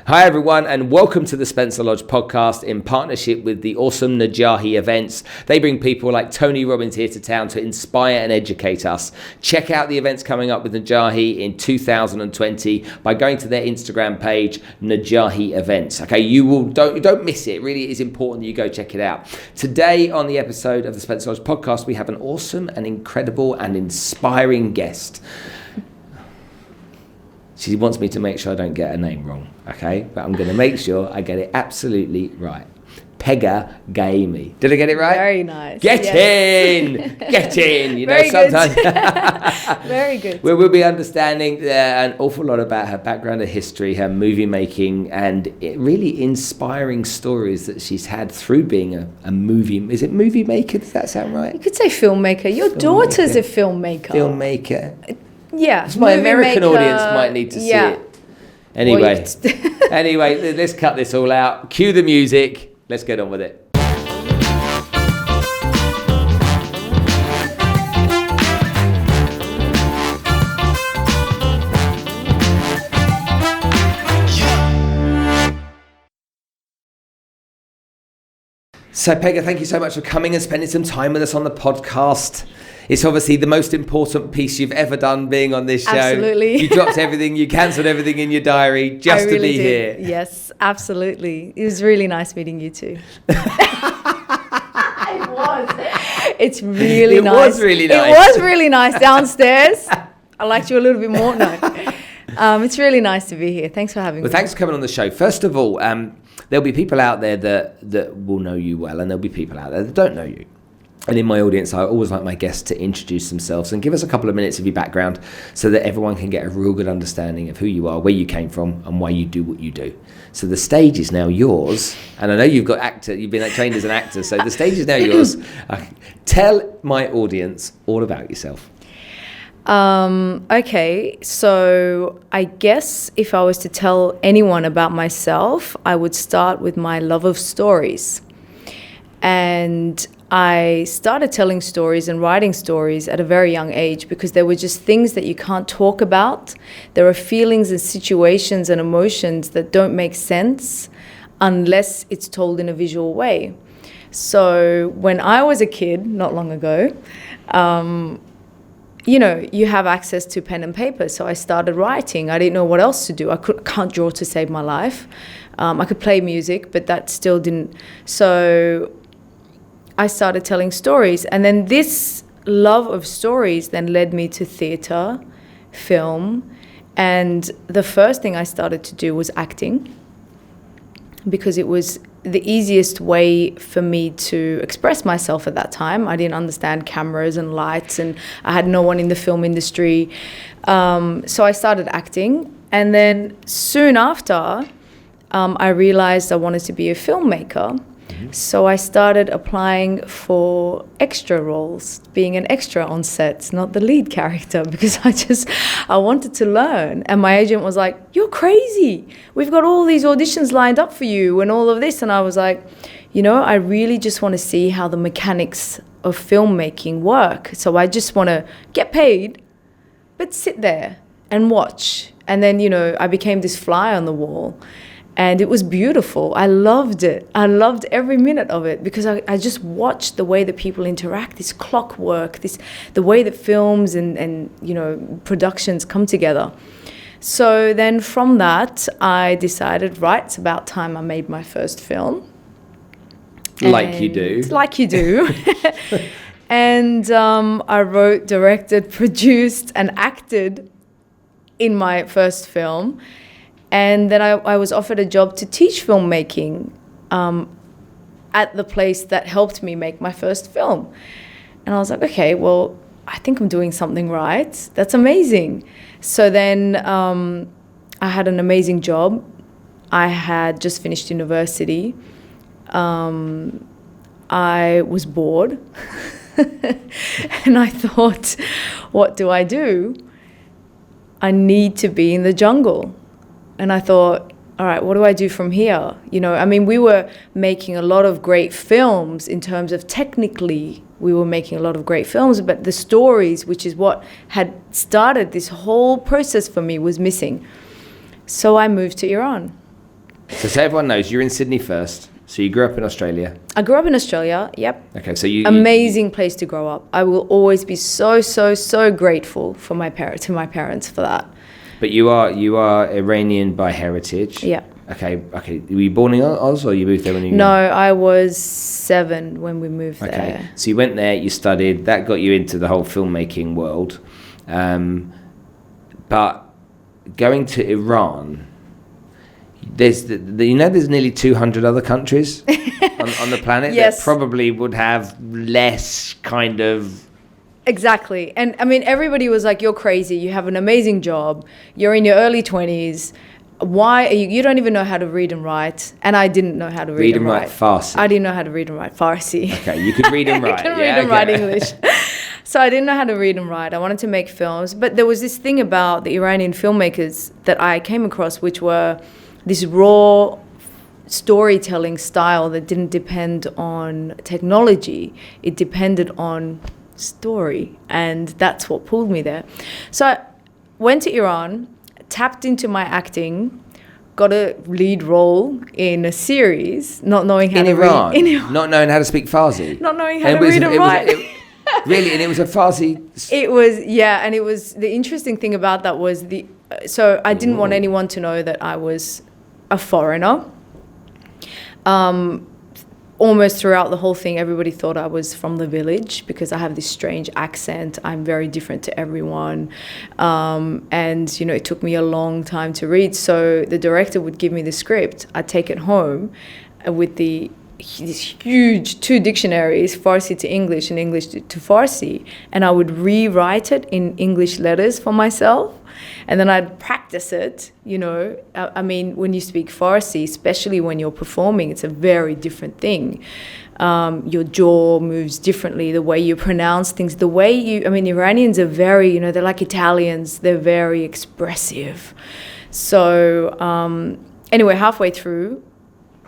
Hi everyone, and welcome to the Spencer Lodge podcast in partnership with the awesome Najahi events. They bring people like Tony Robbins here to town to inspire and educate us. Check out the events coming up with Najahi in 2020 by going to their Instagram page, Najahi Events. Okay, don't miss it. Really, it is important that you go check it out. Today on the episode of the Spencer Lodge podcast, we have an awesome and incredible and inspiring guest. She wants me to make sure I don't get her name wrong, okay? But I'm going to make sure I get it absolutely right. Pegah Ghaemi. Did I get it right? Very nice. Get in. You know, Very sometimes. Very good. We'll be understanding an awful lot about her background, her history, her movie making, and really inspiring stories that she's had through being a movie. Is it movie maker? Does that sound right? You could say filmmaker. Your daughter's a filmmaker. Filmmaker. Yeah. My American audience might need to see it. Anyway, anyway, let's cut this all out. Cue the music. Let's get on with it. So, Pegah, thank you so much for coming and spending some time with us on the podcast. It's obviously the most important piece you've ever done being on this show. Absolutely. You dropped everything, you cancelled everything in your diary just to be here. Yes, absolutely. It was really nice meeting you too. It was. It's really nice. It was really nice. It was really nice downstairs. I liked you a little bit more. No. It's really nice to be here. Thanks for having me. Well, thanks for coming on the show. First of all, there'll be people out there that will know you well, and there'll be people out there that don't know you. And in my audience, I always like my guests to introduce themselves and give us a couple of minutes of your background so that everyone can get a real good understanding of who you are, where you came from, and why you do what you do. So the stage is now yours. And I know you've been trained as an actor, so the stage is now yours. Tell my audience all about yourself. Okay, so I guess if I was to tell anyone about myself, I would start with my love of stories. And I started telling stories and writing stories at a very young age because there were just things that you can't talk about. There are feelings and situations and emotions that don't make sense unless it's told in a visual way. So when I was a kid, not long ago, you have access to pen and paper. So I started writing. I didn't know what else to do. I can't draw to save my life. I could play music, but that still didn't. So I started telling stories. And then this love of stories then led me to theatre, film. And the first thing I started to do was acting because it was the easiest way for me to express myself at that time. I didn't understand cameras and lights, and I had no one in the film industry. So I started acting. And then soon after, I realized I wanted to be a filmmaker. So I started applying for extra roles, being an extra on sets, not the lead character, because I wanted to learn. And my agent was like, "You're crazy. We've got all these auditions lined up for you and all of this." And I was like, I really just want to see how the mechanics of filmmaking work. So I just want to get paid, but sit there and watch. And then, I became this fly on the wall. And it was beautiful. I loved it. I loved every minute of it because I just watched the way that people interact, this clockwork, the way that films and productions come together. So then from that, I decided, right, it's about time I made my first film. Like you do. Like you do. And I wrote, directed, produced, and acted in my first film. And then I was offered a job to teach filmmaking at the place that helped me make my first film. And I was like, okay, well, I think I'm doing something right. That's amazing. So then I had an amazing job. I had just finished university. I was bored. And I thought, what do? I need to be in the jungle. And I thought, all right, what do I do from here? We were making a lot of great films in terms of technically, we were making a lot of great films, but the stories, which is what had started this whole process for me, was missing. So I moved to Iran. So everyone knows you're in Sydney first. So you grew up in Australia. I grew up in Australia. Yep. Okay, so amazing place to grow up. I will always be so grateful for my parents for that. But you are Iranian by heritage. Yeah. Okay. Were you born in Oz, or you moved there when you? No, I was 7 when we moved there. Okay. So you went there, you studied. That got you into the whole filmmaking world. But going to Iran, there's there's nearly 200 other countries on the planet yes. that probably would have less kind of. Exactly. And I mean, everybody was like, you're crazy. You have an amazing job. You're in your early 20s. Why are you don't even know how to read and write. And I didn't know how to read and write. Farsi. I didn't know how to read and write Farsi. Okay, you could read and write. I can read and write English. So I didn't know how to read and write. I wanted to make films. But there was this thing about the Iranian filmmakers that I came across, which were this raw storytelling style that didn't depend on technology. It depended on story. And that's what pulled me there. So I went to Iran, tapped into my acting, got a lead role in a series, not knowing how to read. In Iran. Not knowing how to speak Farsi. Not knowing how to read and write. Really? And it was a Farsi? It was, yeah. And it was, the interesting thing about that was so I didn't want anyone to know that I was a foreigner. Almost throughout the whole thing, everybody thought I was from the village because I have this strange accent. I'm very different to everyone. And, it took me a long time to read. So the director would give me the script. I'd take it home with these huge 2 dictionaries, Farsi to English and English to Farsi. And I would rewrite it in English letters for myself. And then I'd practice it, I mean, when you speak Farsi, especially when you're performing, it's a very different thing. Your jaw moves differently, the way you pronounce things, Iranians are very, they're like Italians, they're very expressive. So anyway, halfway through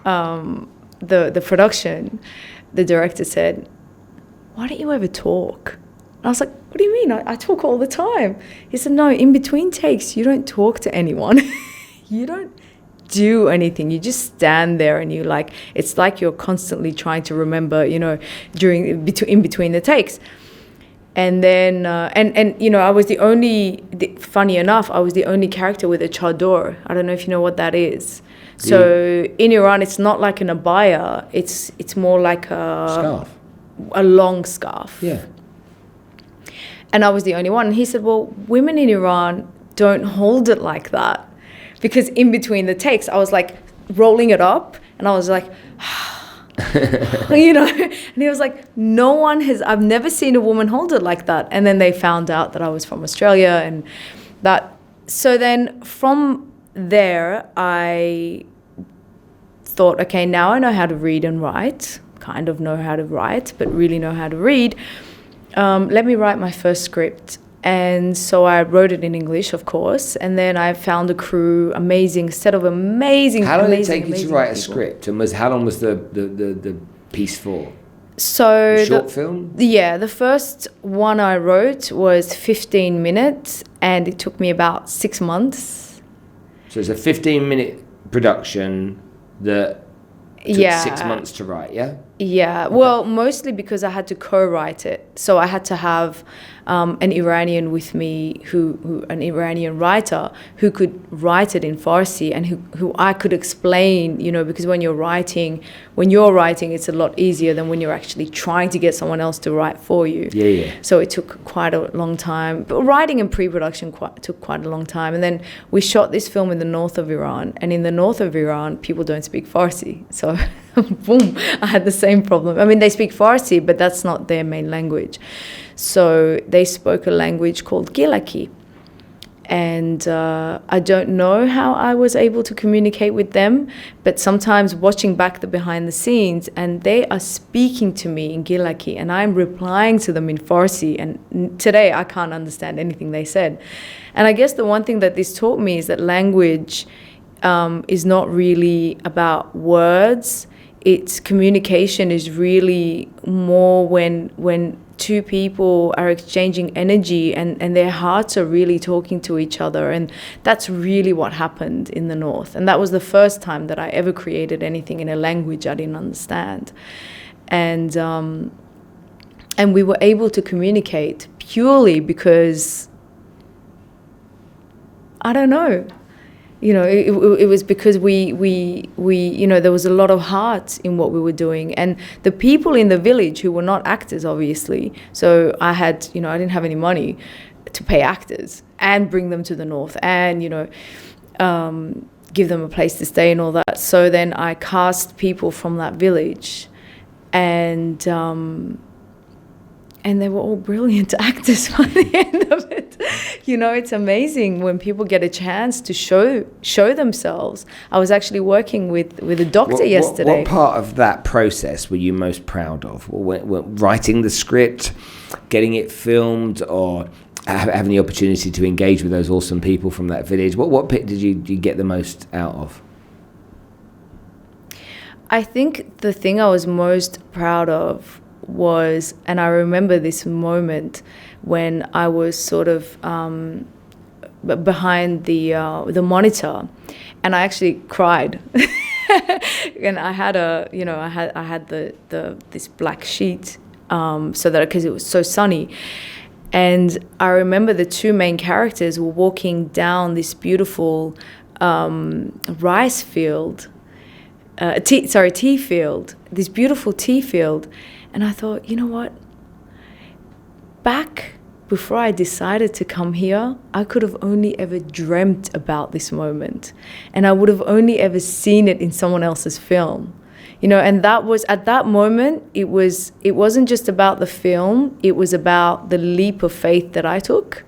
the production, the director said, "Why don't you ever talk?" And I was like, "What do you mean? I talk all the time." He said, "No, in between takes, you don't talk to anyone. You don't do anything. You just stand there and it's like you're constantly trying to remember, in between the takes." And then, I was funny enough, I was the only character with a chador. I don't know if you know what that is. So in Iran, it's not like an abaya. It's more like scarf. A long scarf. Yeah. And I was the only one. And he said, "Well, women in Iran don't hold it like that." Because in between the takes, I was like rolling it up and I was like, and he was like, I've never seen a woman hold it like that. And then they found out that I was from Australia and that. So then from there, I thought, okay, now I know how to read and write, kind of know how to write, but really know how to read. Let me write my first script. And so I wrote it in English, of course. And then I found a crew, set of amazing. How long did it take you to write a script? And how long was the piece for? So short film? Yeah, the first one I wrote was 15 minutes and it took me about 6 months. So it's a 15-minute production that took 6 months to write, yeah? Yeah, okay. Well, mostly because I had to co-write it. So I had to have an Iranian with me, an Iranian writer who could write it in Farsi and who I could explain, because when you're writing, it's a lot easier than when you're actually trying to get someone else to write for you. Yeah. So it took quite a long time. But writing and pre-production took quite a long time. And then we shot this film in the north of Iran. And in the north of Iran, people don't speak Farsi. So boom, I had the same problem. I mean, they speak Farsi, but that's not their main language. So they spoke a language called Gilaki. And I don't know how I was able to communicate with them, but sometimes watching back the behind the scenes and they are speaking to me in Gilaki and I'm replying to them in Farsi. And today I can't understand anything they said. And I guess the one thing that this taught me is that language is not really about words. it's communication is really more when two people are exchanging energy and their hearts are really talking to each other. And that's really what happened in the North. And that was the first time that I ever created anything in a language I didn't understand. And we were able to communicate purely because, I don't know, it was because we there was a lot of heart in what we were doing. And the people in the village who were not actors, obviously, so I didn't have any money to pay actors and bring them to the North and, give them a place to stay and all that. So then I cast people from that village, and they were all brilliant actors by the end of it. It's amazing when people get a chance to show themselves. I was actually working with a doctor yesterday. What part of that process were you most proud of? Writing the script, getting it filmed, or having the opportunity to engage with those awesome people from that village? What bit did you get the most out of? I think the thing I was most proud of was, and I remember this moment when I was sort of behind the monitor, and I actually cried. And I had I had this black sheet, so that because it was so sunny. And I remember the two main characters were walking down this beautiful rice field, tea field, this beautiful tea field. And I thought, you know what? Back before I decided to come here, I could have only ever dreamt about this moment. And I would have only ever seen it in someone else's film. And that was, at that moment, it wasn't just about the film, it was about the leap of faith that I took.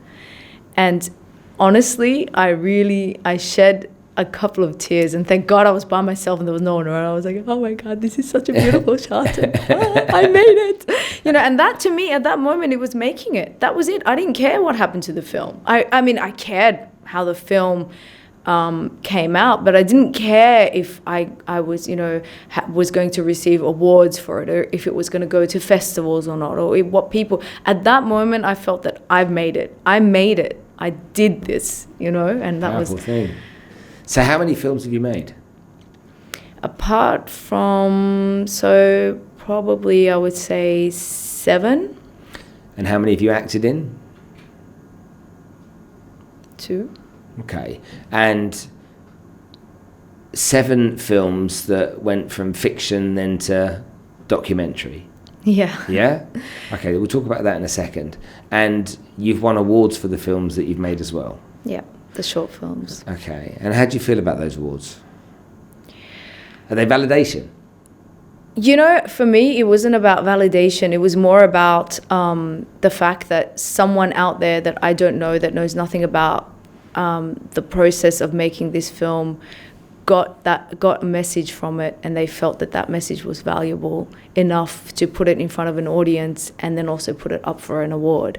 And honestly, I shed a couple of tears, and thank God I was by myself and there was no one around. I was like, oh my God, this is such a beautiful shot. I made it. And that, to me, at that moment, it was making it. That was it. I didn't care what happened to the film. I mean, I cared how the film came out, but I didn't care if I was, was going to receive awards for it, or if it was going to go to festivals or not, or what people. At that moment, I felt that I've made it. I made it. I did this, and that Powerful was. Thing. So how many films have you made? Apart from, so probably I would say 7. And how many have you acted in? 2. Okay. And 7 films that went from fiction then to documentary. Yeah. Yeah? Okay, we'll talk about that in a second. And you've won awards for the films that you've made as well. Yeah, the short films. Okay. And how do you feel about those awards? Are they validation? For me, it wasn't about validation. It was more about the fact that someone out there that I don't know, that knows nothing about the process of making this film, got a message from it, and they felt that message was valuable enough to put it in front of an audience and then also put it up for an award.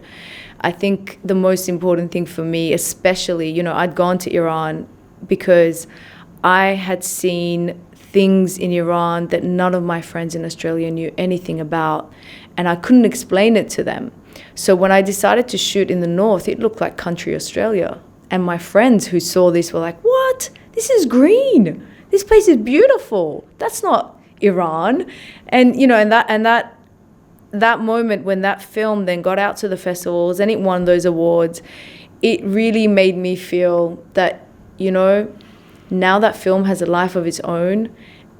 I think the most important thing for me, especially, I'd gone to Iran because I had seen things in Iran that none of my friends in Australia knew anything about, and I couldn't explain it to them. So when I decided to shoot in the North, it looked like country Australia. And my friends who saw this were like, what? This is green. This place is beautiful. That's not Iran. And, that moment when that film then got out to the festivals and it won those awards, it really made me feel that, now that film has a life of its own,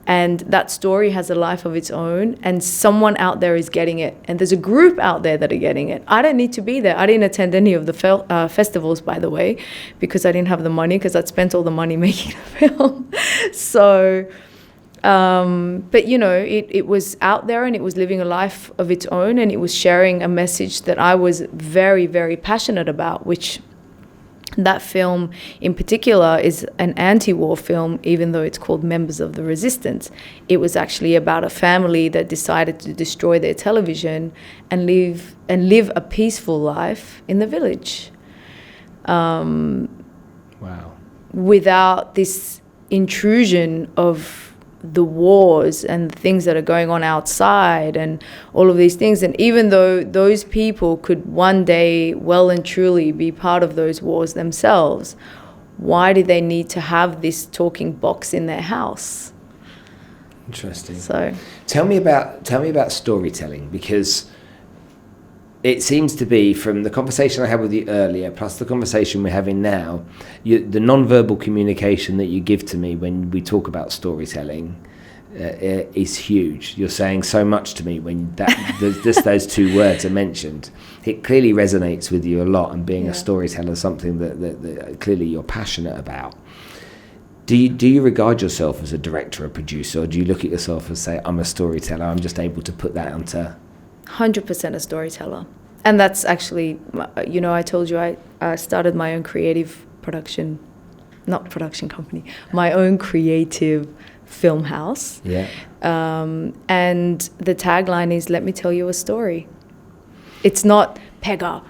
and that story has a life of its own, and someone out there is getting it, and there's a group out there that are getting it. I don't need to be there. I didn't attend any of the festivals, by the way, because I didn't have the money, because I'd spent all the money making the film. So, but it was out there, and it was living a life of its own, and it was sharing a message that I was very, very passionate about, which that film in particular is an anti-war film, even though it's called Members of the Resistance. It was actually about a family that decided to destroy their television and live a peaceful life in the village. Wow. Without this intrusion of the wars and the things that are going on outside and all of these things. And even though those people could one day well and truly be part of those wars themselves, why do they need to have this talking box in their house? Interesting. So tell me about storytelling, because it seems to be, from the conversation I had with you earlier, plus the conversation we're having now, the non-verbal communication that you give to me when we talk about storytelling is huge. You're saying so much to me when just those two words are mentioned. It clearly resonates with you a lot, and being a storyteller is something that clearly you're passionate about. Do you regard yourself as a director or producer, or do you look at yourself and say, I'm a storyteller, I'm just able to put that onto... 100% a storyteller. And that's actually, I told you I started my own creative not production company, my own creative film house. Yeah. And the tagline is, let me tell you a story. It's not Pegah,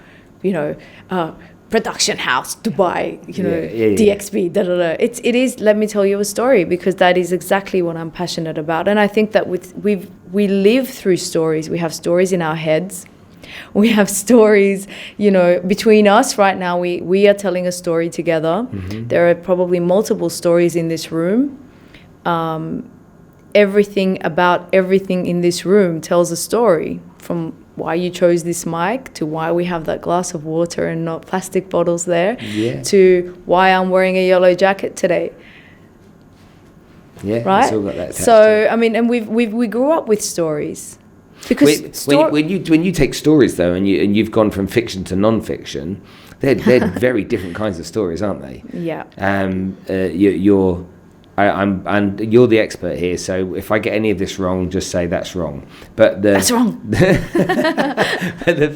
production house, Dubai, DXB, da da da. It is, let me tell you a story, because that is exactly what I'm passionate about. And I think that we live through stories. We have stories in our heads. We have stories, between us right now. We are telling a story together. Mm-hmm. There are probably multiple stories in this room. Everything about everything in this room tells a story, from why you chose this mic, to why we have that glass of water and not plastic bottles there, to why I'm wearing a yellow jacket today. Yeah, right. It's all got that. So I mean, and we grew up with stories, because when you take stories though, and you've gone from fiction to non-fiction, they're very different kinds of stories, aren't they? Yeah. You're the expert here, so if I get any of this wrong, just say that's wrong. But that's wrong. the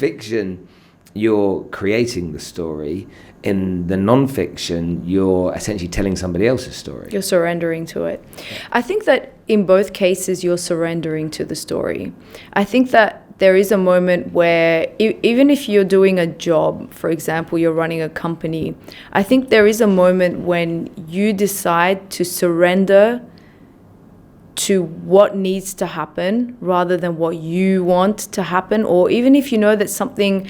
fiction, you're creating the story. In the non-fiction, you're essentially telling somebody else's story. You're surrendering to it. I think that in both cases, you're surrendering to the story. I think that there is a moment where even if you're doing a job, for example, you're running a company, I think there is a moment when you decide to surrender to what needs to happen rather than what you want to happen, or even if you know that something,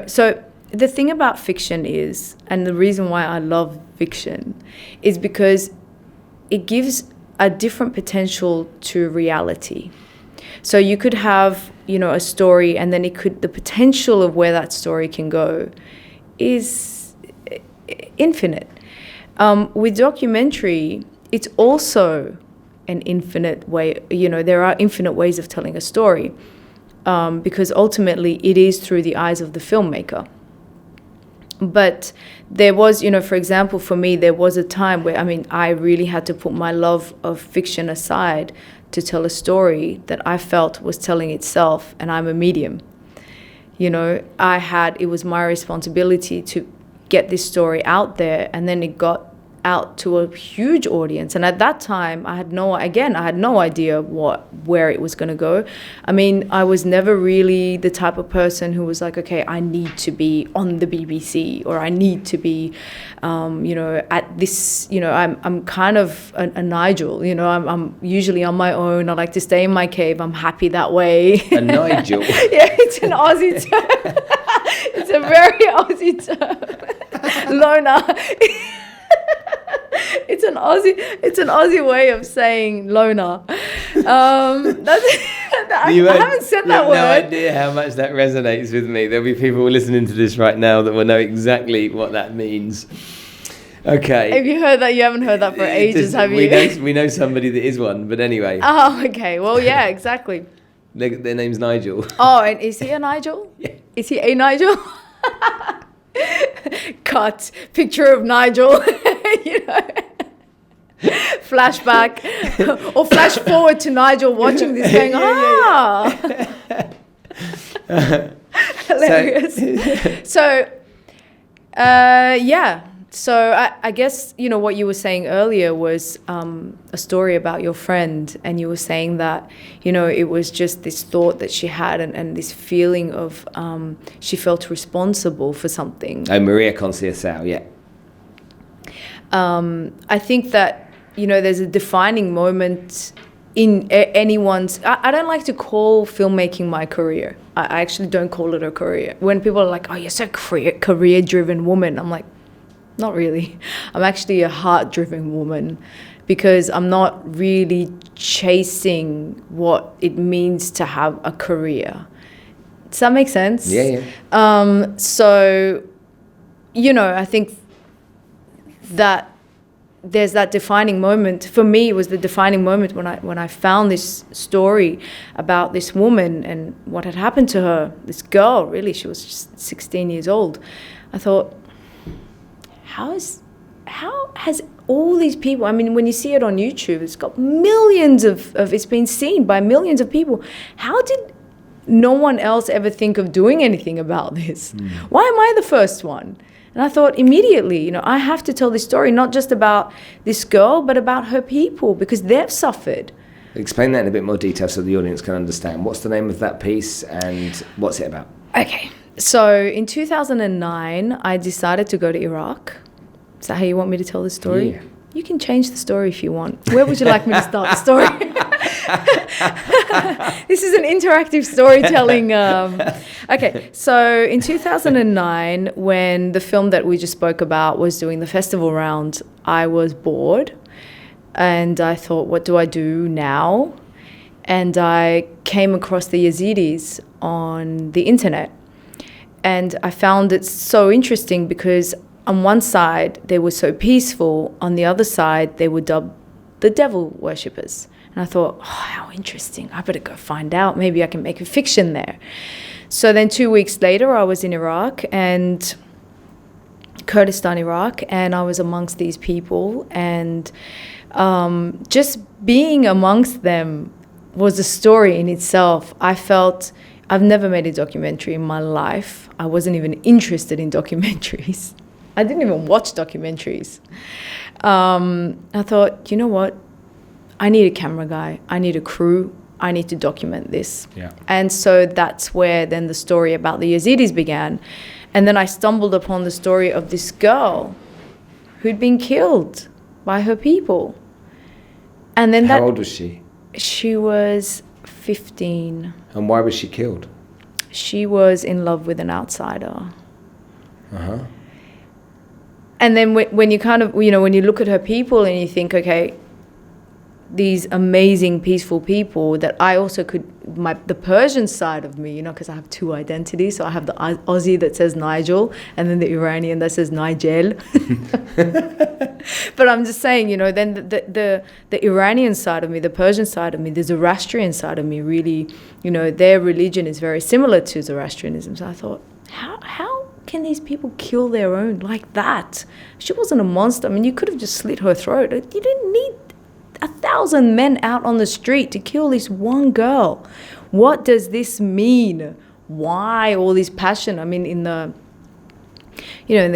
so the thing about fiction is, and the reason why I love fiction, is because it gives a different potential to reality. So you could have, a story, and then the potential of where that story can go is infinite. With documentary, it's also an infinite way, there are infinite ways of telling a story, because ultimately it is through the eyes of the filmmaker. But there was, for example, for me, there was a time where, I really had to put my love of fiction aside to tell a story that I felt was telling itself, and I'm a medium. It was my responsibility to get this story out there, and then it got out to a huge audience. And at that time, I had no idea where it was going to go. I was never really the type of person who was like, okay, I need to be on the BBC, or I need to be, at this, I'm kind of a Nigel, I'm usually on my own. I like to stay in my cave. I'm happy that way. A Nigel? Yeah, it's an Aussie term. It's a very Aussie term. Loner. It's an Aussie way of saying loner. I haven't said that word. You have no idea how much that resonates with me. There'll be people listening to this right now that will know exactly what that means. Okay. Have you heard that? You haven't heard that for ages, have you? We know somebody that is one, but anyway. Oh, okay. Well, yeah, exactly. Their name's Nigel. Oh, and is he a Nigel? Yeah. Is he a Nigel? Cut. Picture of Nigel. Flashback. Or flash forward to Nigel watching this going, Hilarious. So, yeah. So I guess, what you were saying earlier was a story about your friend, and you were saying that, it was just this thought that she had and this feeling of she felt responsible for something. Oh, Maria Conceição, yeah. I think that there's a defining moment in anyone's. I don't like to call filmmaking my career. I actually don't call it a career. When people are like, oh, you're so career-driven woman, I'm like, not really. I'm actually a heart-driven woman, because I'm not really chasing what it means to have a career. Does that make sense? Yeah. So, I think that there's that defining moment. For me, it was the defining moment when I found this story about this woman and what had happened to her, this girl, really. She was just 16 years old. I thought, how has all these people, I mean, when you see it on YouTube, it's got millions of it's been seen by millions of people. How did no one else ever think of doing anything about this? Why am I the first one? And I thought immediately, I have to tell this story, not just about this girl, but about her people, because they've suffered. Explain that in a bit more detail so the audience can understand. What's the name of that piece and what's it about? Okay, so in 2009, I decided to go to Iraq. Is that how you want me to tell the story? Yeah. You can change the story if you want. Where would you like me to start the story? This is an interactive storytelling. Okay, so in 2009, when the film that we just spoke about was doing the festival round, I was bored and I thought, what do I do now? And I came across the Yezidis on the internet. And I found it so interesting because on one side, they were so peaceful. On the other side, they were dubbed the devil worshippers. And I thought, oh, how interesting. I better go find out. Maybe I can make a fiction there. So then 2 weeks later, I was in Iraq and Kurdistan, Iraq, and I was amongst these people. And just being amongst them was a story in itself. I felt I've never made a documentary in my life. I wasn't even interested in documentaries. I didn't even watch documentaries. I thought, you know what? I need a camera guy. I need a crew. I need to document this. Yeah. And so that's where then the story about the Yazidis began. And then I stumbled upon the story of this girl who'd been killed by her people. And then How old was she? She was 15. And why was she killed? She was in love with an outsider. Uh-huh. And then when you kind of, when you look at her people and you think, okay, these amazing, peaceful people that I also could, the Persian side of me, because I have two identities. So I have the Aussie that says Nigel and then the Iranian that says Nigel. But I'm just saying, then the Iranian side of me, the Persian side of me, the Zoroastrian side of me, really, their religion is very similar to Zoroastrianism. So I thought, how can these people kill their own like that? She wasn't a monster. I mean, you could have just slit her throat. You didn't need 1,000 men out on the street to kill this one girl. What does this mean? Why all this passion? I mean, in the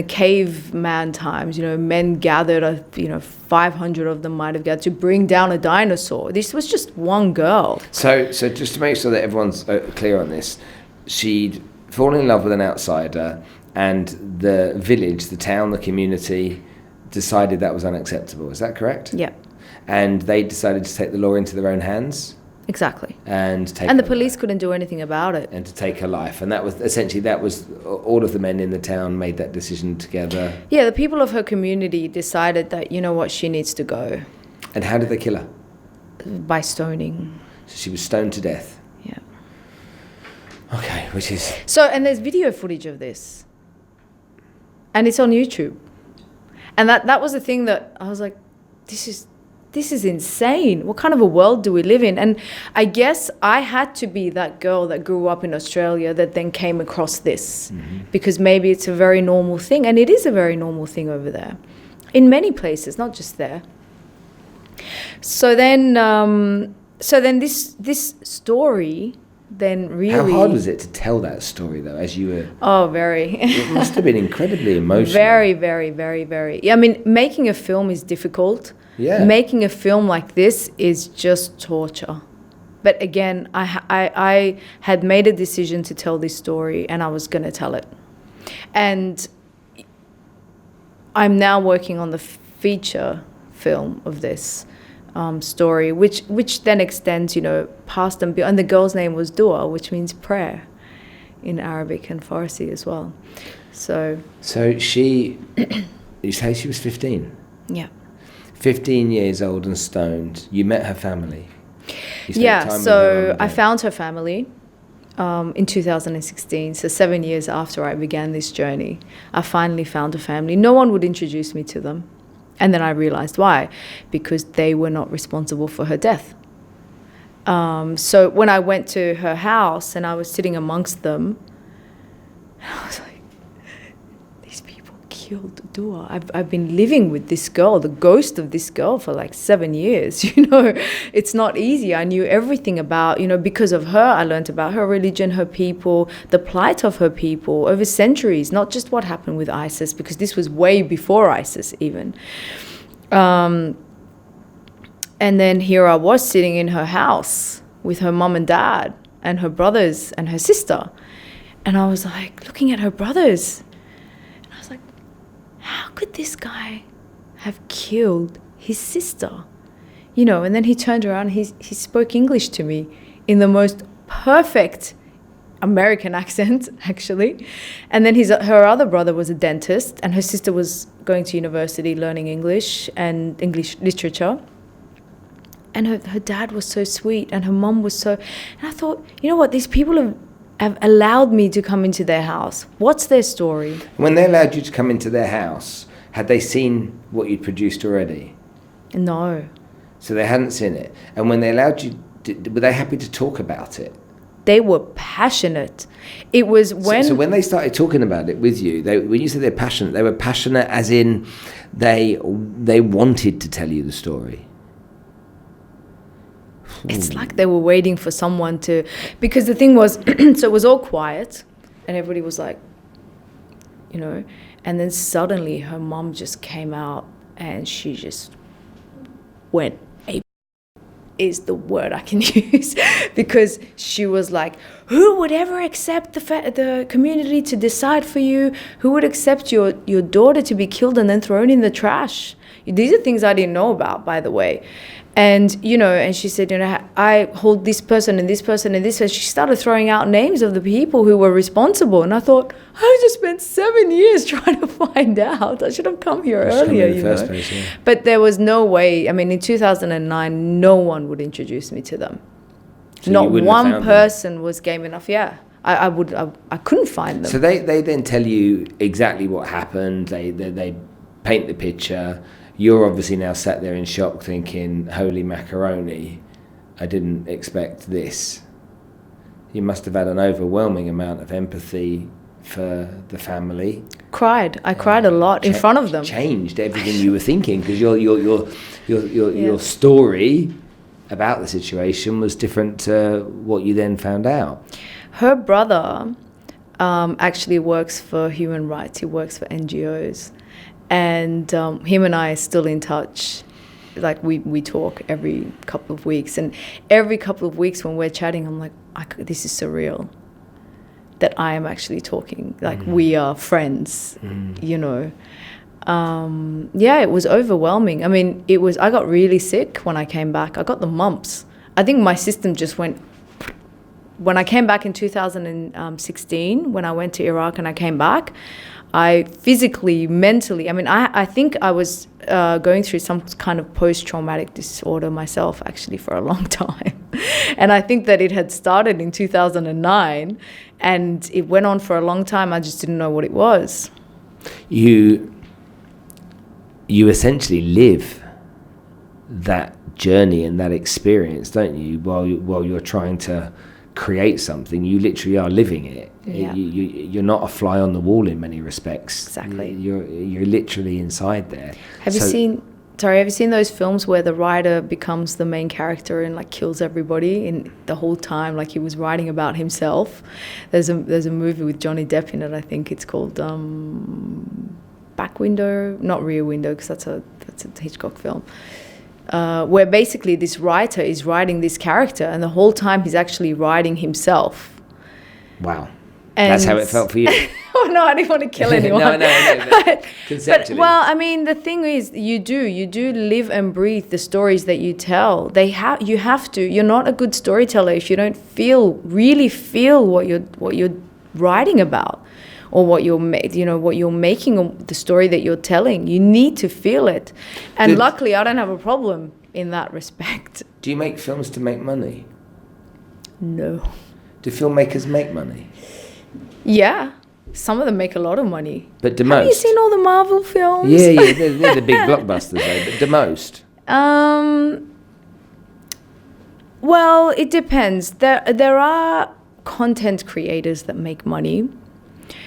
caveman times, men gathered, 500 of them might have gathered to bring down a dinosaur. This was just one girl. So just to make sure that everyone's clear on this, she'd fallen in love with an outsider and the village, the town, the community decided that was unacceptable. Is that correct? Yeah. And they decided to take the law into their own hands? Exactly. And the police couldn't do anything about it. And to take her life. And that was all of the men in the town made that decision together. Yeah, the people of her community decided that, she needs to go. And how did they kill her? By stoning. So she was stoned to death? Yeah. Okay, which is... So, and there's video footage of this. And it's on YouTube. And that was the thing that I was like, this is insane. What kind of a world do we live in? And I guess I had to be that girl that grew up in Australia that then came across this. Mm-hmm. Because maybe it's a very normal thing. And it is a very normal thing over there. In many places, not just there. So then this story then really... How hard was it to tell that story, though, as you were... Oh, very. It must have been incredibly emotional. Very, very, very, very. Yeah, I mean, making a film is difficult. Yeah. Making a film like this is just torture. But again, I had made a decision to tell this story and I was going to tell it. And I'm now working on the feature film of this story, which then extends, you know, past and beyond. And the girl's name was Dua, which means prayer in Arabic and Farsi as well. So she, you say she was 15? Yeah. 15 years old and stoned. You met her family? Yeah, so I found her family in 2016. So 7 years after I began this journey, I finally found a family. No one would introduce me to them. And then I realized why. Because they were not responsible for her death. So when I went to her house and I was sitting amongst them, I was like, these people killed Dua. I've been living with this girl, the ghost of this girl, for like 7 years. You know, it's not easy. I knew everything about, you know, because of her, I learned about her religion, her people, the plight of her people over centuries, not just what happened with ISIS, because this was way before ISIS even. And then here I was sitting in her house with her mom and dad and her brothers and her sister. And I was like looking at her brothers. And I was like, how could this guy have killed his sister? You know, and then he turned around, he spoke English to me in the most perfect American accent, actually. And then her other brother was a dentist, and her sister was going to university learning English and English literature. And her dad was so sweet, and her mom was so... And I thought, you know what, these people have allowed me to come into their house. What's their story? When they allowed you to come into their house, had they seen what you'd produced already? No. So they hadn't seen it. And when they allowed you, were they happy to talk about it? They were passionate. It was when... So when they started talking about it with you, when you said they're passionate, they were passionate as in they wanted to tell you the story. It's like they were waiting for someone to... Because the thing was, so it was all quiet, and everybody was like, you know, and then suddenly her mom just came out, and she just went, is the word I can use, because she was like, who would ever accept the community to decide for you? Who would accept your daughter to be killed and then thrown in the trash? These are things I didn't know about, by the way. And, you know, and she said, you know, I hold this person and this person and this person. She started throwing out names of the people who were responsible. And I thought, I just spent 7 years trying to find out. I should have come here earlier, you know. Place, yeah. But there was no way. I mean, in 2009, no one would introduce me to them. So not one person was game enough. Yeah, I couldn't find them. So they then tell you exactly what happened. They paint the picture. You're obviously now sat there in shock thinking, holy macaroni, I didn't expect this. You must have had an overwhelming amount of empathy for the family. I cried a lot in front of them. Changed everything you were thinking, because your story about the situation was different to what you then found out. Her brother actually works for human rights. He works for NGOs. And him and I are still in touch. Like we talk every couple of weeks, and every couple of weeks when we're chatting, I'm like, this is surreal that I am actually talking. Like we are friends, you know. Yeah, it was overwhelming. I mean, I got really sick when I came back. I got the mumps. I think my system just went. When I came back in 2016, when I went to Iraq and I came back, I physically, mentally, I mean, I think I was going through some kind of post-traumatic disorder myself, actually, for a long time. And I think that it had started in 2009, and it went on for a long time. I just didn't know what it was. You essentially live that journey and that experience, don't you? While you're trying to create something, you literally are living it. Yeah. You're not a fly on the wall in many respects. Exactly. You're literally inside there. Have you seen those films where the writer becomes the main character and like kills everybody in the whole time, like he was writing about himself? There's a movie with Johnny Depp in it. I think it's called Back Window, not Rear Window, because that's a Hitchcock film. Where basically this writer is writing this character, and the whole time he's actually writing himself. Wow. And that's how it felt for you. Oh no, I didn't want to kill anyone. no, but conceptually. Well, I mean, the thing is, you do live and breathe the stories that you tell. You have to. You're not a good storyteller if you don't really feel what you're writing about, or what you're making, or the story that you're telling. You need to feel it, and luckily, I don't have a problem in that respect. Do you make films to make money? No. Do filmmakers make money? Yeah, some of them make a lot of money. But the Have most? you seen all the Marvel films? Yeah, they're the big blockbusters though, but the most? Well, it depends. There are content creators that make money.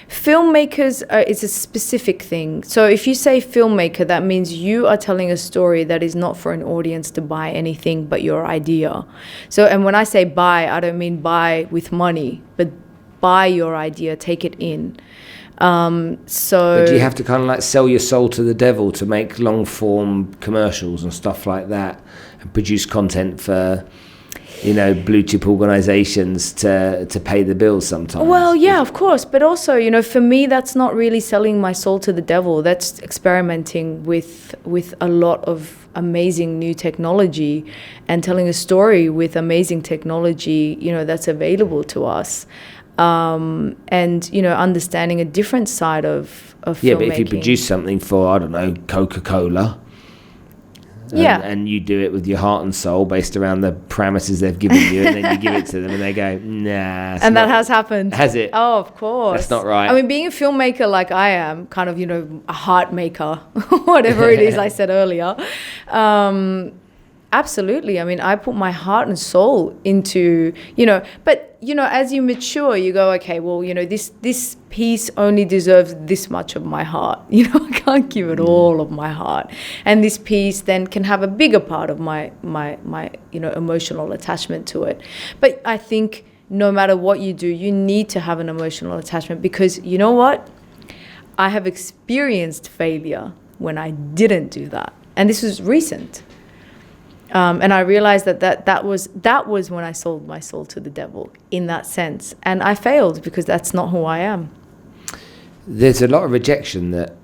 Filmmakers is a specific thing. So if you say filmmaker, that means you are telling a story that is not for an audience to buy anything but your idea. So, and when I say buy, I don't mean buy with money, but buy your idea, take it in. But do you have to kind of like sell your soul to the devil to make long form commercials and stuff like that, and produce content for, blue chip organizations to pay the bills sometimes? Well, yeah, of course. But also, for me, that's not really selling my soul to the devil. That's experimenting with a lot of amazing new technology and telling a story with amazing technology, that's available to us. And, understanding a different side of filmmaking. Yeah, but if you produce something for, I don't know, Coca-Cola, and you do it with your heart and soul based around the parameters they've given you, and then you give it to them and they go, nah. And that has happened. Has it? Oh, of course. That's not right. I mean, being a filmmaker like I am, kind of, a heart maker, whatever it is I said earlier. Absolutely. I mean, I put my heart and soul into, but, as you mature, you go, okay, well, this piece only deserves this much of my heart. I can't give it all of my heart. And this piece then can have a bigger part of my emotional attachment to it. But I think no matter what you do, you need to have an emotional attachment, because you know what? I have experienced failure when I didn't do that. And this was recent. And I realized that was when I sold my soul to the devil in that sense. And I failed because that's not who I am. There's a lot of rejection that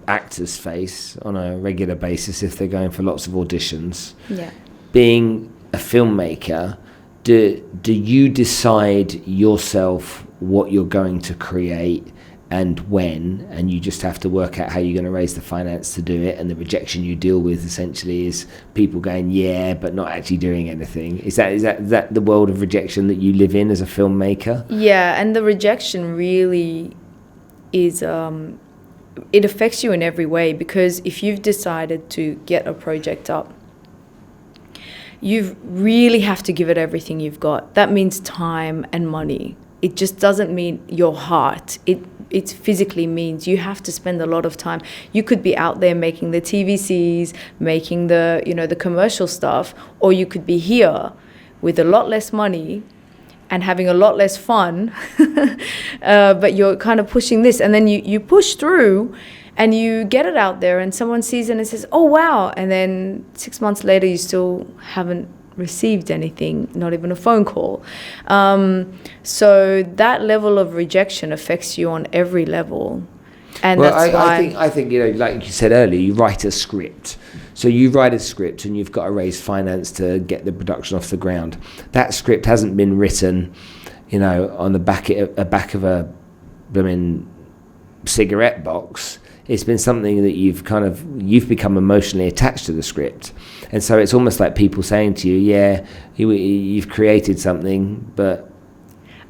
actors face on a regular basis if they're going for lots of auditions. Yeah. Being a filmmaker, do you decide yourself what you're going to create and when, and you just have to work out how you're going to raise the finance to do it, and the rejection you deal with essentially is people going yeah but not actually doing anything? Is that the world of rejection that you live in as a filmmaker? Yeah, and the rejection really is it affects you in every way, because if you've decided to get a project up, you really have to give it everything you've got. That means time and money. It just doesn't mean your heart. It physically means you have to spend a lot of time. You could be out there making the TVCs, making the commercial stuff, or you could be here with a lot less money and having a lot less fun, but you're kind of pushing this, and then you push through and you get it out there and someone sees it and says, oh wow, and then 6 months later you still haven't received anything, not even a phone call. So that level of rejection affects you on every level. And well, that's why I think like you said earlier, you write a script. So you write a script and you've got to raise finance to get the production off the ground. That script hasn't been written, on the back of a cigarette box. It's been something that you've become emotionally attached to the script. And so it's almost like people saying to you, yeah, you've created something, but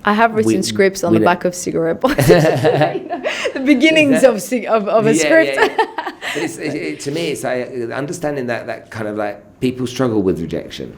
I have written scripts on the back of cigarette boxes. The beginnings of a script. Yeah. But to me, it's like understanding that kind of like people struggle with rejection.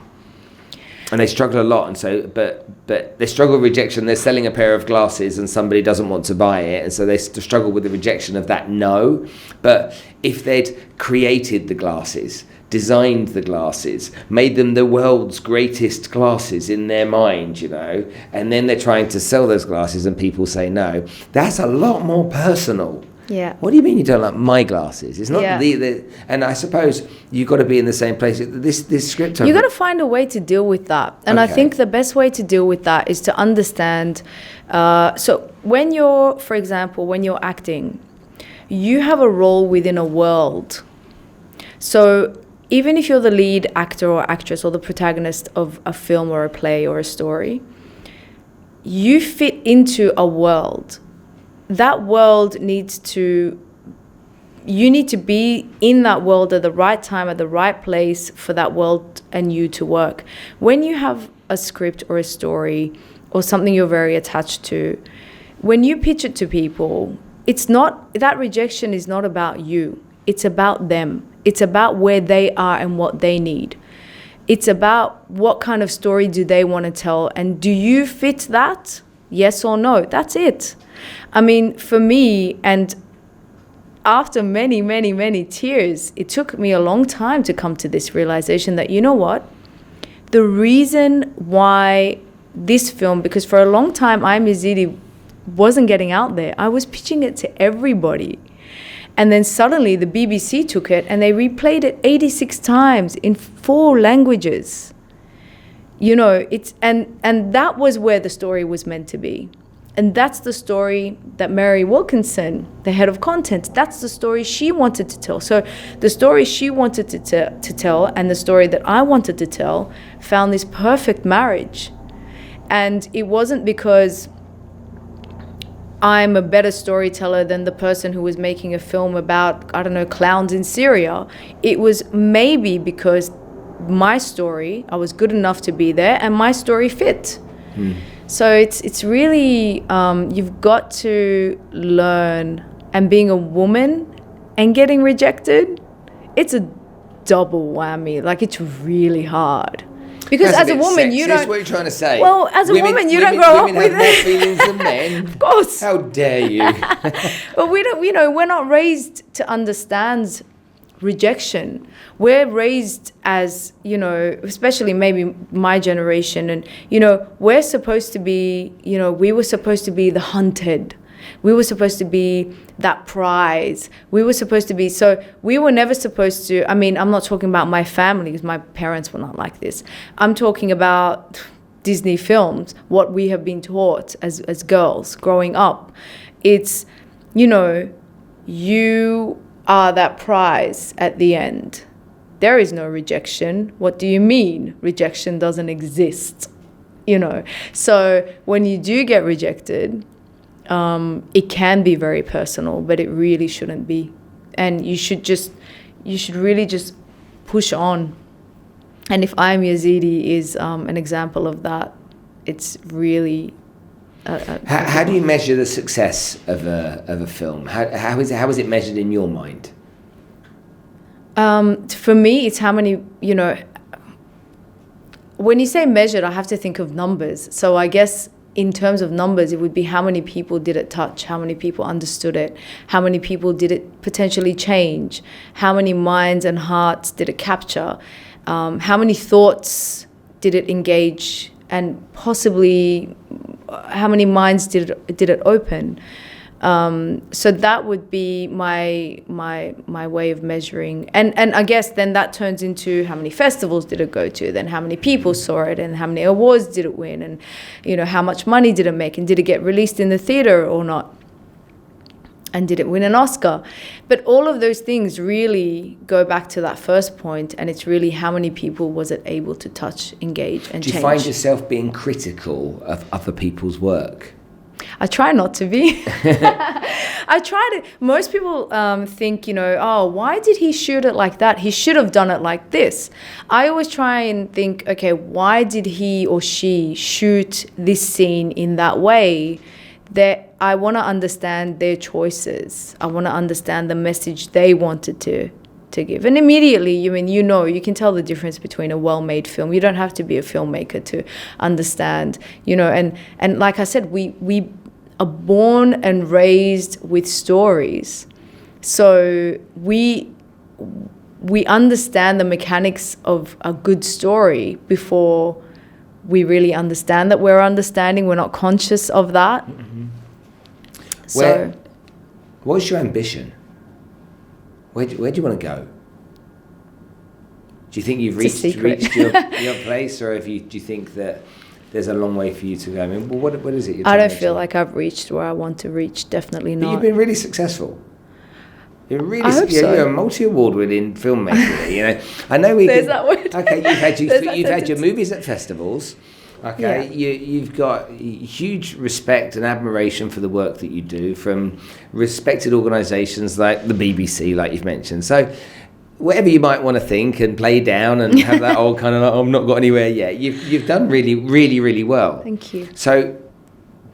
And they struggle a lot, and so, but they struggle with rejection. They're selling a pair of glasses, and somebody doesn't want to buy it, and so they struggle with the rejection of that no. But if they'd created the glasses, designed the glasses, made them the world's greatest glasses in their mind, and then they're trying to sell those glasses, and people say no, that's a lot more personal. Yeah. What do you mean you don't like my glasses? It's not Yeah. the and I suppose you've got to be in the same place. This script. You got to find a way to deal with that. And I Okay. think the best way to deal with that is to understand. So when you're, for example, when you're acting, you have a role within a world. So even if you're the lead actor or actress or the protagonist of a film or a play or a story, you fit into a world. That world needs to, you need to be in that world at the right time, at the right place for that world and you to work. When you have a script or a story or something you're very attached to, when you pitch it to people, it's not, that rejection is not about you. It's about them. It's about where they are and what they need. It's about what kind of story do they want to tell, and do you fit that? Yes or no? That's it. I mean, for me, and after many, many, many tears, it took me a long time to come to this realization that, you know what? The reason why this film, because for a long time, I'm Yezidi wasn't getting out there. I was pitching it to everybody. And then suddenly the BBC took it and they replayed it 86 times in 4 languages. You know, it's and that was where the story was meant to be. And that's the story that Mary Wilkinson, the head of content, that's the story she wanted to tell. So the story she wanted to tell and the story that I wanted to tell found this perfect marriage. And it wasn't because I'm a better storyteller than the person who was making a film about, I don't know, clowns in Syria. It was maybe because my story, I was good enough to be there and my story fit. So it's really, you've got to learn, and being a woman and getting rejected, it's a double whammy. Like, it's really hard. Because That's as a woman, you don't. That's what you're trying to say. Well, as a woman, you don't grow up with women have more feelings than men. Of course. How dare you? But we don't. You know, we're not raised to understand rejection. We're raised as, you know, especially maybe my generation, and you know, we're supposed to be. You know, we were supposed to be the hunted. We were supposed to be that prize. We were supposed to be, so we were never supposed to, I mean, I'm not talking about my family because my parents were not like this. I'm talking about Disney films, what we have been taught as girls growing up. It's, you know, you are that prize at the end. There is no rejection. What do you mean? Rejection doesn't exist, you know. So when you do get rejected, it can be very personal, but it really shouldn't be. And you should really just push on. And if I'm Yezidi is an example of that, it's really... How do you measure the success of a film? How is it measured in your mind? For me, it's how many, you know... When you say measured, I have to think of numbers. So I guess... in terms of numbers, it would be how many people did it touch, how many people understood it, how many people did it potentially change, how many minds and hearts did it capture, how many thoughts did it engage, and possibly how many minds did it open. So that would be my way of measuring, and I guess then that turns into how many festivals did it go to, then how many people saw it, and how many awards did it win, and you know, how much money did it make, and did it get released in the theater or not, and did it win an Oscar. But all of those things really go back to that first point, and it's really how many people was it able to touch, engage, and change. Do you find yourself being critical of other people's work? I try not to be. I try to. Most people think, you know, oh, why did he shoot it like that? He should have done it like this. I always try and think, okay, why did he or she shoot this scene in that way? That I want to understand their choices. I want to understand the message they wanted to give. And immediately, you can tell the difference between a well-made film. You don't have to be a filmmaker to understand, you know, and like I said, we are born and raised with stories. So we understand the mechanics of a good story before we really understand that we're understanding. We're not conscious of that. Mm-hmm. So What's your ambition? Where do you want to go? Do you think you've reached your place, or do you think that there's a long way for you to go? I mean, what is it? I don't feel like I've reached where I want to reach. Definitely not. But you've been really successful. You're so. a multi-award-winning filmmaker. You know, I know we. There's that word. Okay, you've had your movies at festivals. Okay, yeah. You've got huge respect and admiration for the work that you do from respected organisations like the BBC, like you've mentioned. So, whatever you might want to think and play down and have that old kind of like, I've not got anywhere yet. You've done really, really, really well. Thank you. So,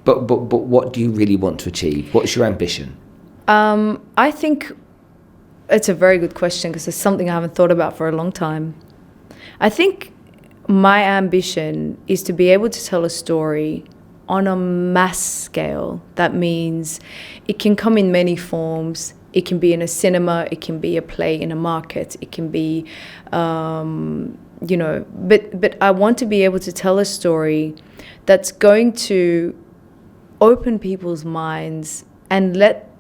but what do you really want to achieve? What's your ambition? I think it's a very good question because it's something I haven't thought about for a long time. I think my ambition is to be able to tell a story on a mass scale. That means it can come in many forms. It can be in a cinema, it can be a play in a market, it can be, but I want to be able to tell a story that's going to open people's minds and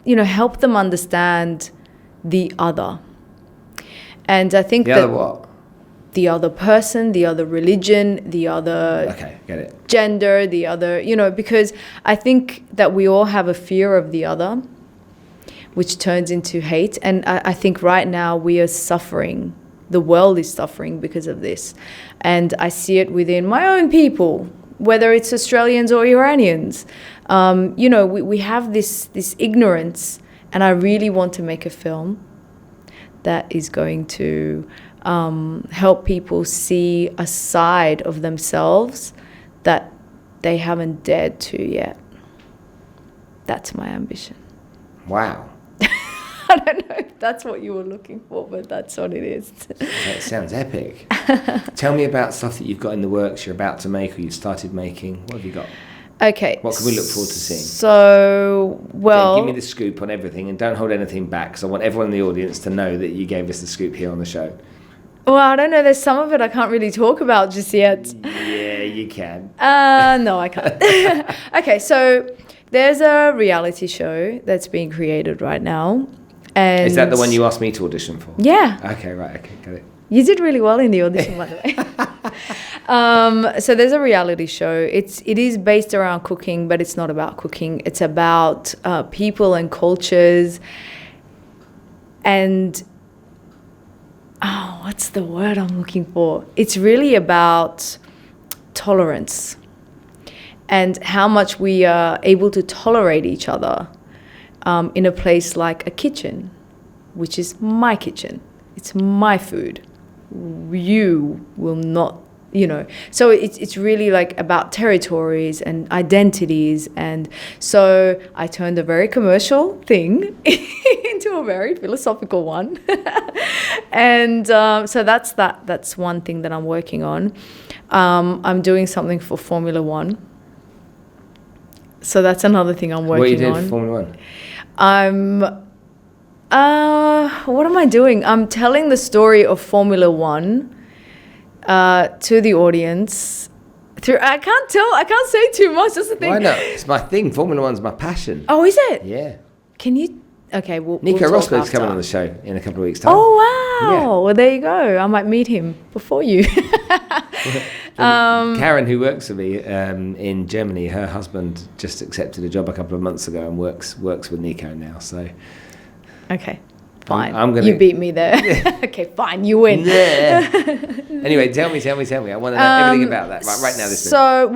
help them understand the other. And I think the other what? The other person, the other religion, the other get it. Gender, the other, because I think that we all have a fear of the other, which turns into hate. And I think right now we are suffering. The world is suffering because of this. And I see it within my own people, whether it's Australians or Iranians. We have this ignorance, and I really want to make a film that is going to help people see a side of themselves that they haven't dared to yet. That's my ambition. Wow. I don't know if that's what you were looking for, but that's what it is. That sounds epic. Tell me about stuff that you've got in the works you're about to make or you've started making. What have you got? Okay. What can we look forward to seeing? So, Give me the scoop on everything and don't hold anything back because I want everyone in the audience to know that you gave us the scoop here on the show. Well, I don't know. There's some of it I can't really talk about just yet. Yeah, you can. No, I can't. Okay, so there's a reality show that's being created right now. And is that the one you asked me to audition for? Yeah. Okay, right. Okay, got it. You did really well in the audition, by the way. So there's a reality show. It is based around cooking, but it's not about cooking. It's about people and cultures. And what's the word I'm looking for? It's really about tolerance and how much we are able to tolerate each other in a place like a kitchen, which is my kitchen. It's my food. You will not, So it's really like about territories and identities. And so I turned a very commercial thing into a very philosophical one. And so that's one thing that I'm working on. I'm doing something for Formula One. So that's another thing I'm working on. What are you doing for Formula One? What am I doing? I'm telling the story of Formula One to the audience. I can't say too much. That's the thing. Why not? It's my thing. Formula One's my passion. Oh, is it? Yeah. Can you? Okay, Nico Rosberg's coming on the show in a couple of weeks' time. Oh, wow. Yeah. Well, there you go. I might meet him before you. Karen, who works for me in Germany, her husband just accepted a job a couple of months ago and works with Nico now. So, okay, fine. You beat me there. Okay, fine. You win. Yeah. Anyway, tell me. I want to know everything about that right now. This minute.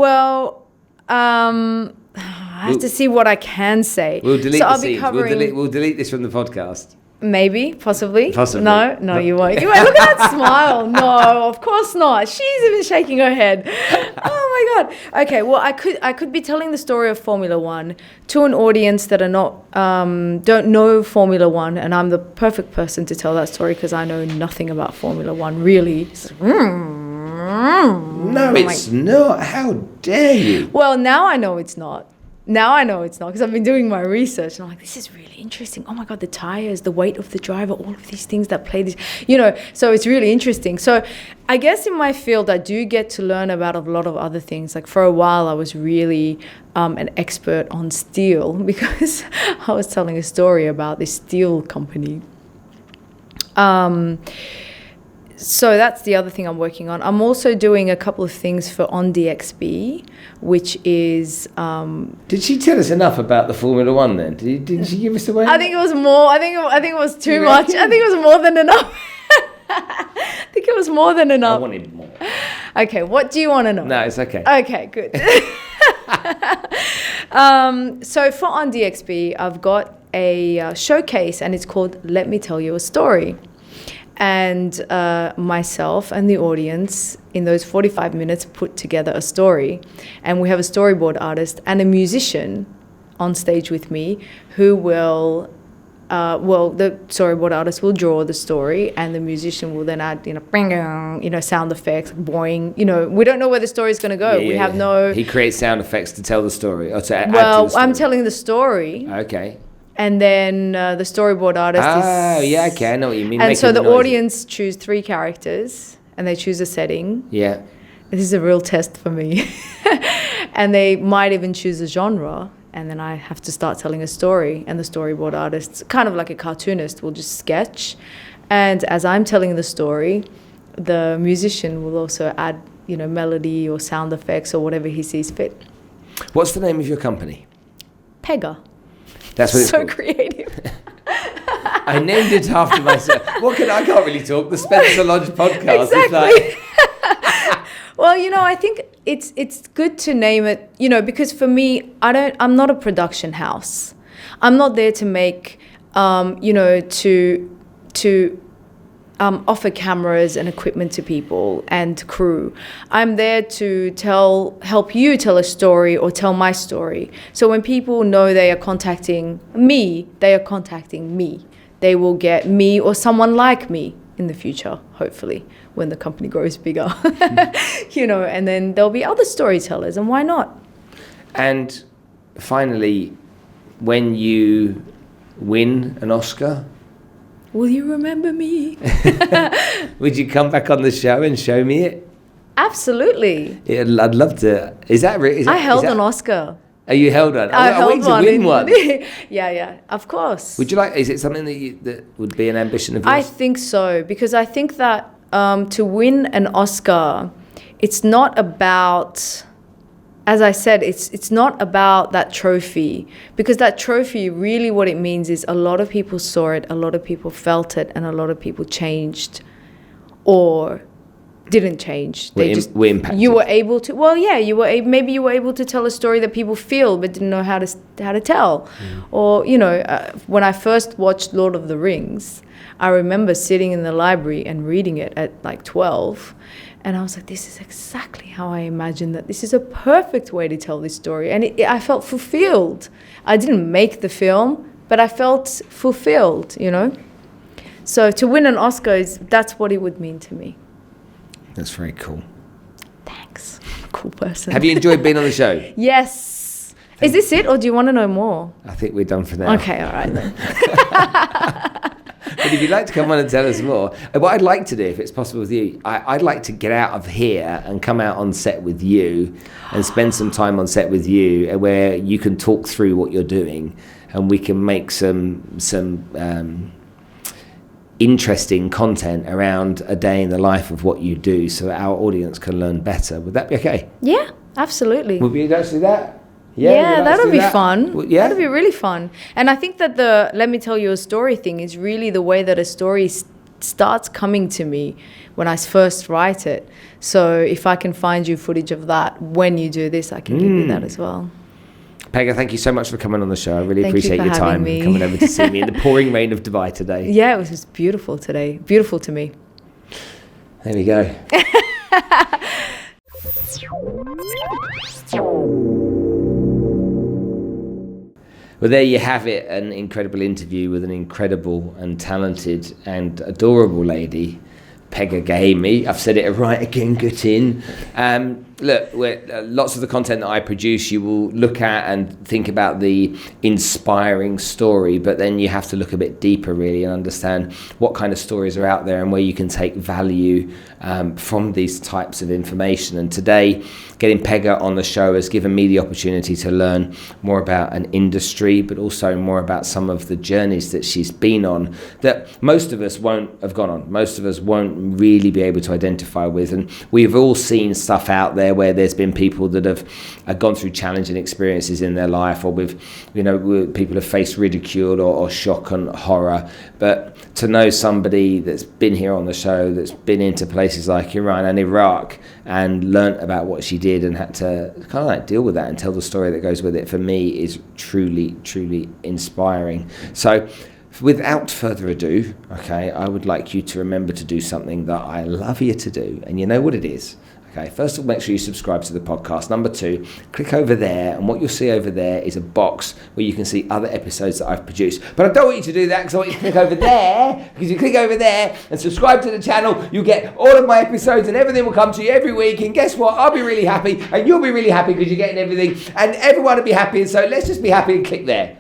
I have to see what I can say. We'll delete so the I'll scenes. be covering. We'll delete this from the podcast. Maybe, possibly. Possibly. No, you won't. Look at that smile. No, of course not. She's even shaking her head. Oh my God. Okay, well, I could be telling the story of Formula One to an audience that are not don't know Formula One, and I'm the perfect person to tell that story because I know nothing about Formula One, really. No, it's not. How dare you? Well, now I know it's not. Now I know it's not, because I've been doing my research and I'm like, this is really interesting. Oh my God, the tires, the weight of the driver, all of these things that play this, so it's really interesting. So I guess in my field, I do get to learn about a lot of other things. Like for a while, I was really an expert on steel because I was telling a story about this steel company. So that's the other thing I'm working on. I'm also doing a couple of things for On DXB, which is... Did she tell us enough about the Formula One then? Didn't she give us away? I think it was more. I think it was too much. I think it was more than enough. I think it was more than enough. I wanted more. Okay, what do you want to know? No, it's okay. Okay, good. So for On DXB, I've got a showcase, and it's called Let Me Tell You a Story. And myself and the audience in those 45 minutes put together a story. And we have a storyboard artist and a musician on stage with me who will, the storyboard artist will draw the story and the musician will then add, sound effects, boing. We don't know where the story is going to go. We have no... He creates sound effects to tell the story or to add to Well, the story. I'm telling the story. Okay. And then the storyboard artist is... Oh, yeah, okay, I know what you mean. And so the audience choose 3 characters and they choose a setting. Yeah. This is a real test for me. And they might even choose a genre. And then I have to start telling a story. And the storyboard artist, kind of like a cartoonist, will just sketch. And as I'm telling the story, the musician will also add, melody or sound effects or whatever he sees fit. What's the name of your company? Pegah. That's what it's so called. Creative. I named it after myself. I can't really talk. The Spencer Lodge podcast. Exactly. Well, I think it's good to name it, because for me, I'm not a production house. I'm not there to make, to offer cameras and equipment to people and crew. I'm there to help you tell a story or tell my story. So when people know they are contacting me, they are contacting me. They will get me or someone like me in the future, hopefully, when the company grows bigger. And then there'll be other storytellers, and why not? And finally, when you win an Oscar, will you remember me? Would you come back on the show and show me it? Absolutely. I'd love to. I held an Oscar. Oh, you held one? I held one. To win one? Yeah, of course. Would you like, is it something that would be an ambition of yours? I think so, because I think that to win an Oscar, it's not about... As I said, it's not about that trophy, because that trophy, really what it means is a lot of people saw it, a lot of people felt it, and a lot of people changed or didn't change. We're impacted. You were able to, maybe you were able to tell a story that people feel but didn't know how to tell. Or, when I first watched Lord of the Rings, I remember sitting in the library and reading it at like 12. And I was like, this is exactly how I imagined that. This is a perfect way to tell this story. And I felt fulfilled. I didn't make the film, but I felt fulfilled, So to win an Oscar, that's what it would mean to me. That's very cool. Thanks. Cool person. Have you enjoyed being on the show? Yes. Is this it, or do you want to know more? I think we're done for now. Okay, all right then. But if you'd like to come on and tell us more, what I'd like to do, if it's possible with you, I'd like to get out of here and come out on set with you and spend some time on set with you where you can talk through what you're doing and we can make some interesting content around a day in the life of what you do so that our audience can learn better. Would that be okay? Yeah, absolutely. Would we go do that? Yeah, that'll be fun. Well, yeah. That'll be really fun. And I think that the Let Me Tell You a Story thing is really the way that a story starts coming to me when I first write it. So if I can find you footage of that when you do this, I can give you that as well. Pegah, thank you so much for coming on the show. I really Thank appreciate you your time me. coming over to see me in the pouring rain of Dubai today. Yeah, it was just beautiful today. Beautiful to me. There we go. Well, there you have it, an incredible interview with an incredible and talented and adorable lady, Pegah Ghaemi. I've said it right again, good in. Look, lots of the content that I produce, you will look at and think about the inspiring story, but then you have to look a bit deeper really and understand what kind of stories are out there and where you can take value from these types of information. And today, getting Pegah on the show has given me the opportunity to learn more about an industry, but also more about some of the journeys that she's been on that most of us won't have gone on. Most of us won't really be able to identify with. And we've all seen stuff out there where there's been people that have gone through challenging experiences in their life, or people have faced ridicule or shock and horror. But to know somebody that's been here on the show, that's been into places like Iran and Iraq and learnt about what she did and had to kind of like deal with that and tell the story that goes with it, for me is truly, truly inspiring. So without further ado, okay, I would like you to remember to do something that I love you to do, and you know what it is. Okay, first of all, make sure you subscribe to the podcast. Number 2, click over there, and what you'll see over there is a box where you can see other episodes that I've produced. But I don't want you to do that, because I want you to click over there, because you click over there and subscribe to the channel, you'll get all of my episodes and everything will come to you every week. And guess what? I'll be really happy, and you'll be really happy because you're getting everything, and everyone will be happy. And so let's just be happy and click there.